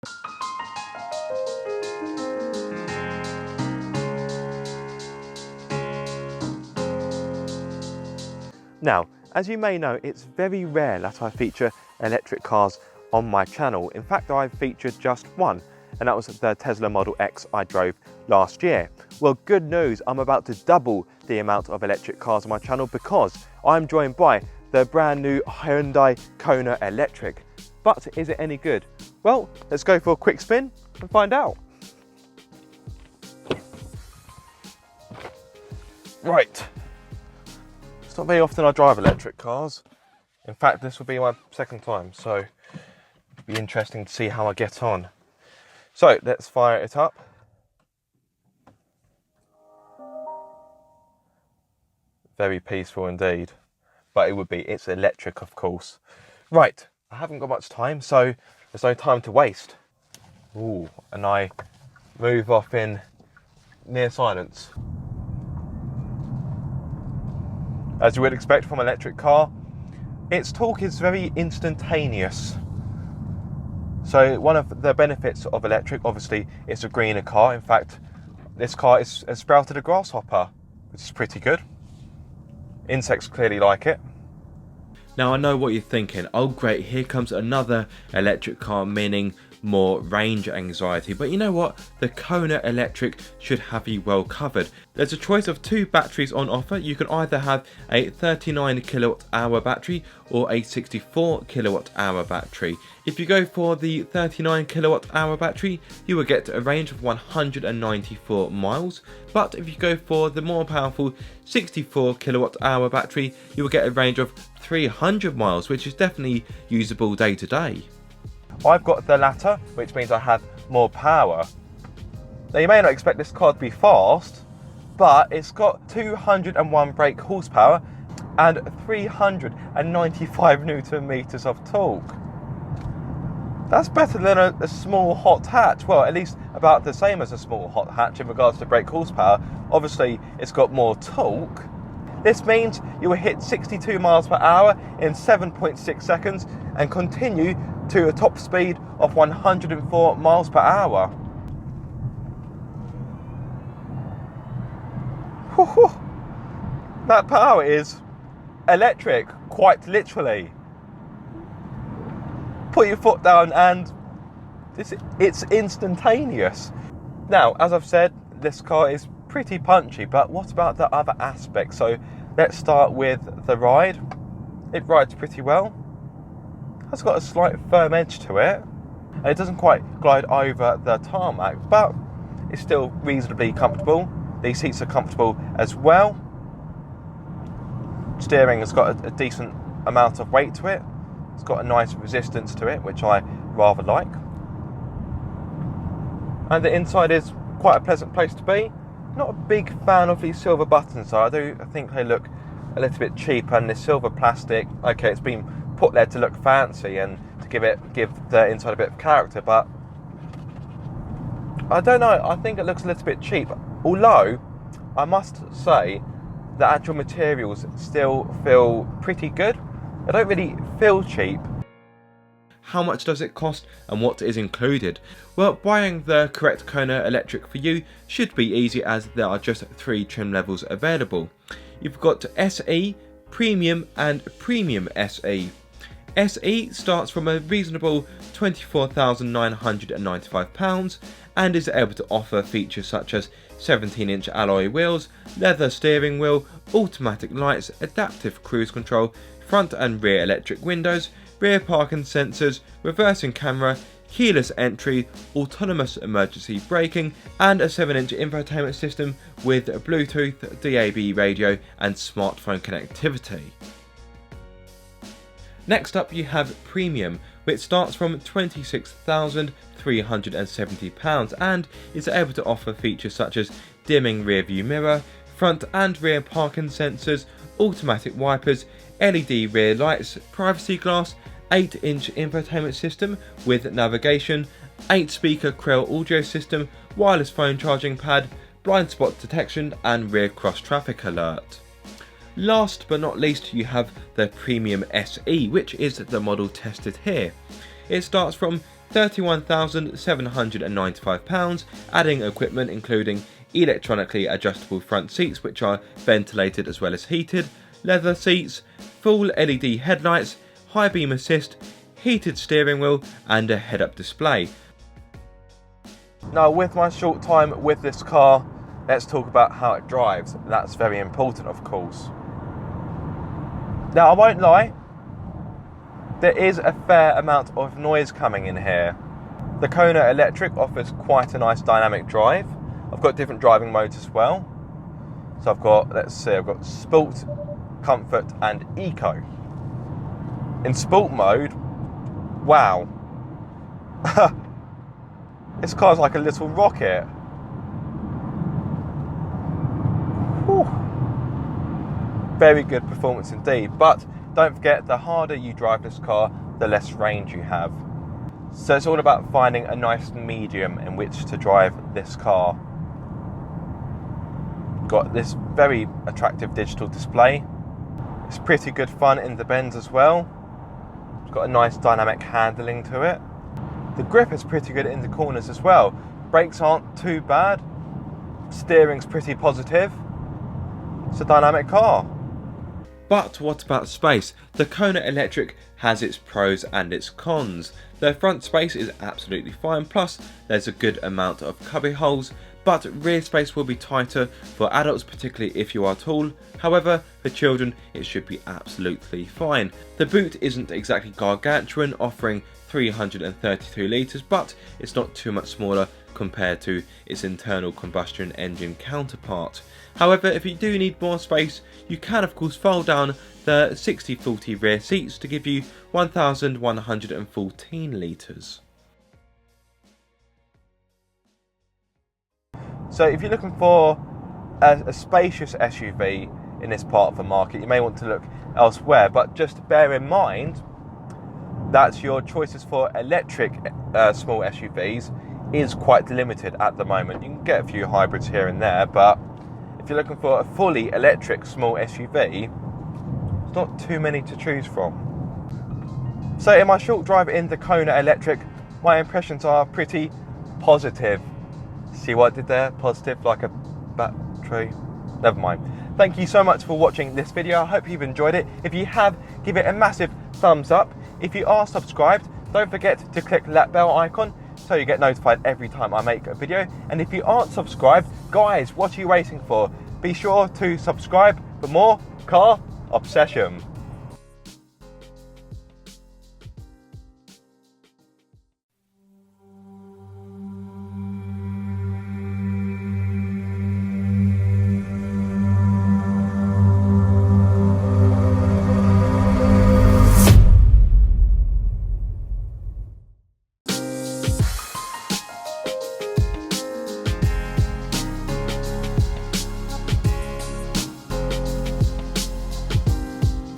Now, as you may know, it's very rare that I feature electric cars on my channel. In fact, I've featured just one, and that was the Tesla Model X I drove last year. Well, good news, I'm about to double the amount of electric cars on my channel because I'm joined by the brand new Hyundai Kona Electric. But is it any good? Well, let's go for a quick spin and find out. Right. It's not very often I drive electric cars. In fact, this will be my second time, so it'll be interesting to see how I get on. So let's fire it up. Very peaceful indeed, but it's electric, of course. Right, I haven't got much time, so there's no time to waste. Ooh, and I move off in near silence. As you would expect from an electric car, its torque is very instantaneous. So one of the benefits of electric, obviously, it's a greener car. In fact, this car has sprouted a grasshopper, which is pretty good. Insects clearly like it. Now I know what you're thinking, oh great, here comes another electric car, meaning more range anxiety. But you know what? The Kona Electric should have you well covered. There's a choice of two batteries on offer. You can either have a 39 kilowatt hour battery or a 64 kilowatt hour battery. If you go for the 39 kilowatt hour battery, you will get a range of 194 miles. But if you go for the more powerful 64 kilowatt hour battery, you will get a range of 300 miles, which is definitely usable day to day. I've got the latter, which means I have more power. Now you may not expect this car to be fast, but it's got 201 brake horsepower and 395 Newton meters of torque. That's better than a small hot hatch. Well, at least about the same as a small hot hatch in regards to brake horsepower. Obviously, it's got more torque. This means you will hit 62 miles per hour in 7.6 seconds and continue to a top speed of 104 miles per hour. Whew. That power is electric, quite literally. Put your foot down and it's instantaneous. Now, as I've said, this car is pretty punchy, but what about the other aspects? So let's start with the ride. It rides pretty well. It's got a slight firm edge to it, and it doesn't quite glide over the tarmac, but it's still reasonably comfortable. These seats are comfortable as well. Steering has got a decent amount of weight to it. It's got a nice resistance to it, which I rather like. And the inside is quite a pleasant place to be. Not a big fan of these silver buttons, though. I think they look a little bit cheap, and this silver plastic, okay, it's been put there to look fancy and to give the inside a bit of character, but I don't know, I think it looks a little bit cheap, although I must say the actual materials still feel pretty good. They don't really feel cheap. How much does it cost and what is included? Well, buying the correct Kona Electric for you should be easy, as there are just 3 trim levels available. You've got SE, Premium and Premium SE. SE starts from a reasonable £24,995 and is able to offer features such as 17-inch alloy wheels, leather steering wheel, automatic lights, adaptive cruise control, front and rear electric windows, rear parking sensors, reversing camera, keyless entry, autonomous emergency braking, and a 7-inch infotainment system with Bluetooth, DAB radio and smartphone connectivity. Next up you have Premium, which starts from £26,370 and is able to offer features such as dimming rear view mirror, front and rear parking sensors, automatic wipers, LED rear lights, privacy glass, 8-inch infotainment system with navigation, 8-speaker Krell audio system, wireless phone charging pad, blind spot detection and rear cross traffic alert. Last but not least, you have the Premium SE, which is the model tested here. It starts from £31,795, adding equipment including electronically adjustable front seats which are ventilated as well as heated, leather seats, full LED headlights, high beam assist, heated steering wheel and a head-up display. Now, with my short time with this car, let's talk about how it drives. That's very important, of course. Now, I won't lie, there is a fair amount of noise coming in here. The Kona Electric offers quite a nice dynamic drive. I've got different driving modes as well. So I've got, let's see, I've got Sport, Comfort and Eco. In Sport mode, wow. This car's like a little rocket. Whew. Very good performance indeed, but don't forget, the harder you drive this car, the less range you have. So it's all about finding a nice medium in which to drive this car. Got this very attractive digital display. It's pretty good fun in the bends as well. It's got a nice dynamic handling to it. The grip is pretty good in the corners as well. Brakes aren't too bad. Steering's pretty positive. It's a dynamic car. But what about space? The Kona Electric has its pros and its cons. The front space is absolutely fine, plus there's a good amount of cubby holes, but rear space will be tighter for adults, particularly if you are tall. However, for children it should be absolutely fine. The boot isn't exactly gargantuan, offering 332 litres, but it's not too much smaller compared to its internal combustion engine counterpart. However, if you do need more space, you can of course fold down the 60/40 rear seats to give you 1,114 litres. So if you're looking for a spacious SUV in this part of the market, you may want to look elsewhere, but just bear in mind that your choices for electric small SUVs is quite limited at the moment. You can get a few hybrids here and there, but if you're looking for a fully electric small SUV, there's not too many to choose from. So in my short drive in the Kona Electric, my impressions are pretty positive. See what I did there? Positive, like a battery. Never mind. Thank you so much for watching this video. I hope you've enjoyed it. If you have, give it a massive thumbs up. If you are subscribed, don't forget to click that bell icon so you get notified every time I make a video. And if you aren't subscribed, guys, what are you waiting for? Be sure to subscribe for more car obsession.